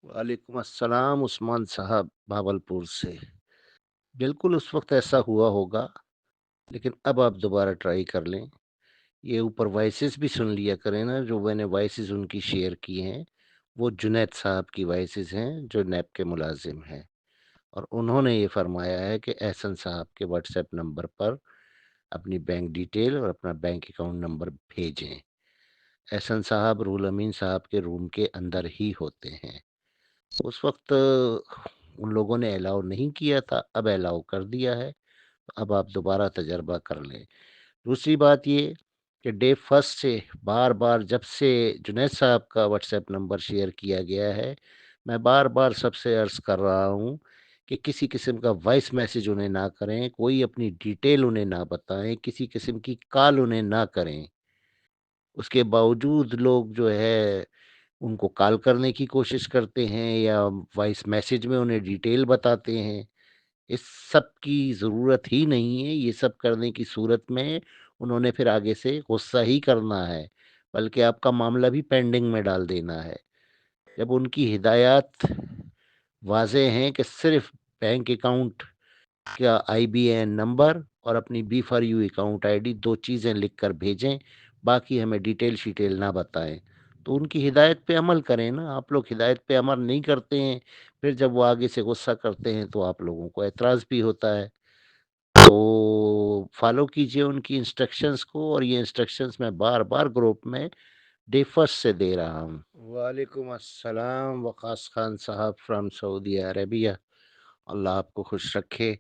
वालेकुम अस्सलाम उस्मान साहब भावलपुर से। बिल्कुल उस वक़्त ऐसा हुआ होगा, लेकिन अब आप दोबारा ट्राई कर लें। ये ऊपर वॉइसेस भी सुन लिया करें ना, जो मैंने वॉइसेस उनकी शेयर की हैं, वो जुनैद साहब की वॉइसेस हैं, जो नैब के मुलाज़िम हैं। और उन्होंने ये फ़रमाया है कि एहसन साहब के व्हाट्सएप नंबर पर अपनी बैंक डिटेल और अपना बैंक अकाउंट नंबर भेजें। एहसन साहब रूहुल अमीन साहब के रूम के अंदर ही होते हैं। उस वक़्त उन लोगों ने अलाउ नहीं किया था, अब अलाउ कर दिया है, अब आप दोबारा तजर्बा कर लें। दूसरी बात ये कि डे फर्स्ट से बार-बार जब से जुनैद साहब का व्हाट्सएप नंबर शेयर किया गया है, मैं बार-बार सबसे अर्ज़ कर रहा हूँ कि किसी किस्म का वॉइस मैसेज उन्हें ना करें, कोई अपनी डिटेल उन्हें ना बताएँ, किसी किस्म की कॉल उन्हें ना करें। उसके बावजूद लोग जो है उनको कॉल करने की कोशिश करते हैं या वॉइस मैसेज में उन्हें डिटेल बताते हैं। इस सब की ज़रूरत ही नहीं है, ये सब करने की सूरत में उन्होंने फिर आगे से गुस्सा ही करना है, बल्कि आपका मामला भी पेंडिंग में डाल देना है। जब उनकी हिदायत वाज़ेह हैं कि सिर्फ़ बैंक अकाउंट का आईबीएन नंबर और अपनी B for you account ID 2 चीज़ें लिख कर भेजें, बाकी हमें डिटेल-शिटेल ना बताएँ। तो उनकी हिदायत पे अमल करें ना, आप लोग हिदायत पे अमल नहीं करते हैं, फिर जब वो आगे से गुस्सा करते हैं तो आप लोगों को ऐतराज़ भी होता है। तो फ़ॉलो कीजिए उनकी इंस्ट्रक्शंस को और ये इंस्ट्रक्शंस मैं बार-बार ग्रुप में डे फर्स्ट से दे रहा हूँ। वालेकुम अस्सलाम वक़ास खान साहब फ्रॉम सऊदी अरेबिया। अल्लाह आपको खुश रखे।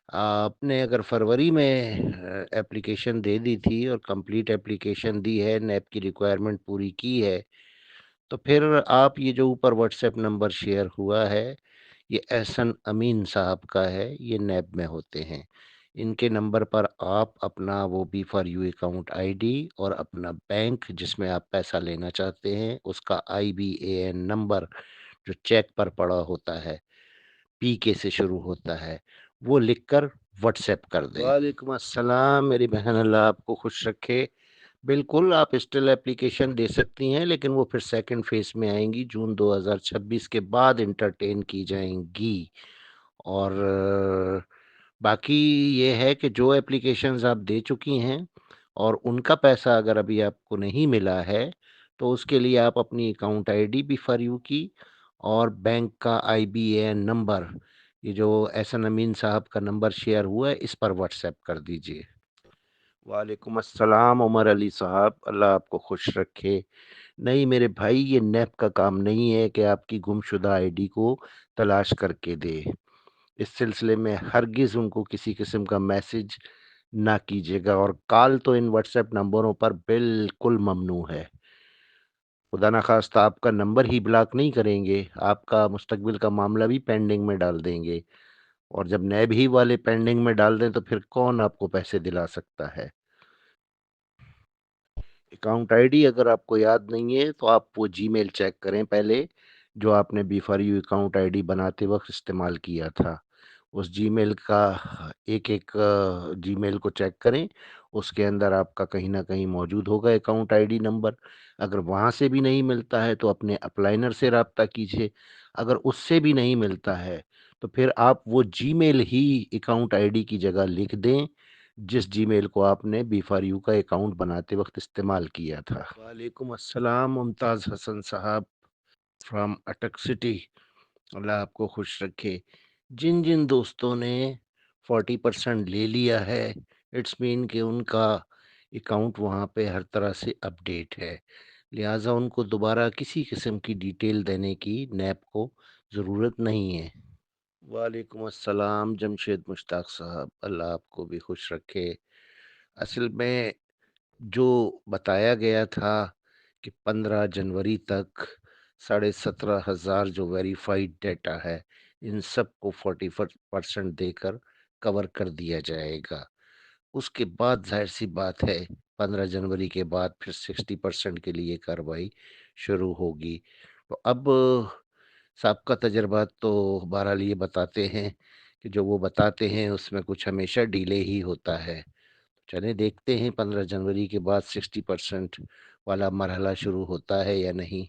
आपने अगर फरवरी में एप्लीकेशन दे दी थी और कंप्लीट एप्लीकेशन दी है, नैब की रिक्वायरमेंट पूरी की है, तो फिर आप ये जो ऊपर व्हाट्सएप नंबर शेयर हुआ है, ये एहसन अमीन साहब का है, ये नैब में होते हैं। इनके नंबर पर आप अपना वो B for you account ID और अपना बैंक जिसमें आप पैसा लेना चाहते हैं, उसका आईबीएएन नंबर जो चेक पर पड़ा होता है, पीके से शुरू होता है, वो लिखकर व्हाट्सएप कर दें। वालेकुम अस्सलाम मेरी बहन, अल्लाह आपको खुश रखे। बिल्कुल, आप स्टिल एप्लीकेशन दे सकती हैं, लेकिन वो फिर सेकंड फ़ेज़ में आएँगी, जून 2026 के बाद एंटरटेन की जाएँगी। और बाकी ये है कि जो एप्लीकेशंस आप दे चुकी हैं और उनका पैसा अगर अभी आपको नहीं मिला है, तो उसके लिए आप अपनी अकाउंट आईडी भी फॉर यू की और बैंक का आईबीएएन नंबर, ये जो एहसन अमीन साहब का नंबर शेयर हुआ है, इस पर व्हाट्सएप कर दीजिए। वालेकुम अस्सलाम उमर अली साहब, अल्लाह आपको खुश रखे। नहीं मेरे भाई, ये नैप का काम नहीं है कि आपकी गुमशुदा आईडी को तलाश करके दे। इस सिलसिले में हरगिज़ उनको किसी किस्म का मैसेज ना कीजिएगा और कॉल तो इन व्हाट्सएप नंबरों पर बिल्कुल ममनू है। खुदा ना ख़ास्ता आपका नंबर ही ब्लॉक नहीं करेंगे, आपका मुस्तकबिल का मामला भी पेंडिंग में डाल देंगे और जब नैब ही वाले पेंडिंग में डाल दें तो फिर कौन आपको पैसे दिला सकता है। अकाउंट आईडी अगर आपको याद नहीं है तो आप वो जीमेल चेक करें पहले, जो आपने B for you account ID बनाते वक़्त इस्तेमाल किया था। उस जीमेल का एक-एक जीमेल को चेक करें, उसके अंदर आपका कहीं न कहीं मौजूद होगा अकाउंट आईडी नंबर। अगर वहाँ से भी नहीं मिलता है तो अपने अपलाइनर से राब्ता कीजिए। अगर उससे भी नहीं मिलता है, तो फिर आप वो जीमेल ही अकाउंट आईडी की जगह लिख दें, जिस जीमेल को आपने बी फॉर यू का अकाउंट बनाते वक़्त इस्तेमाल किया था। वालेकुम अस्सलाम मुमताज़ हसन साहब फ्रॉम अटक सिटी। अल्लाह आपको खुश रखे। जिन-जिन दोस्तों ने 40% ले लिया है, इट्स मीन कि उनका अकाउंट वहाँ पे हर तरह से अपडेट है। लिहाज़ा उनको दोबारा किसी किस्म की डिटेल देने की नैब को ज़रूरत नहीं है। वालेकुम अस्सलाम जमशेद मुश्ताक साहब, अल्लाह आपको भी खुश रखे। असल में जो बताया गया था कि 15 जनवरी तक 17,500 जो वेरीफाइड डेटा है, इन सबको 40% देकर कवर कर दिया जाएगा। उसके बाद ज़ाहिर-सी बात है 15 जनवरी के बाद फिर 60% के लिए कार्रवाई शुरू होगी। तो अब साबका तजुर्बा तो बहरहाल ये बताते हैं कि जो वो बताते हैं उसमें कुछ हमेशा डिले ही होता है। चलें देखते हैं 15 जनवरी के बाद 60% वाला मरहला शुरू होता है या नहीं।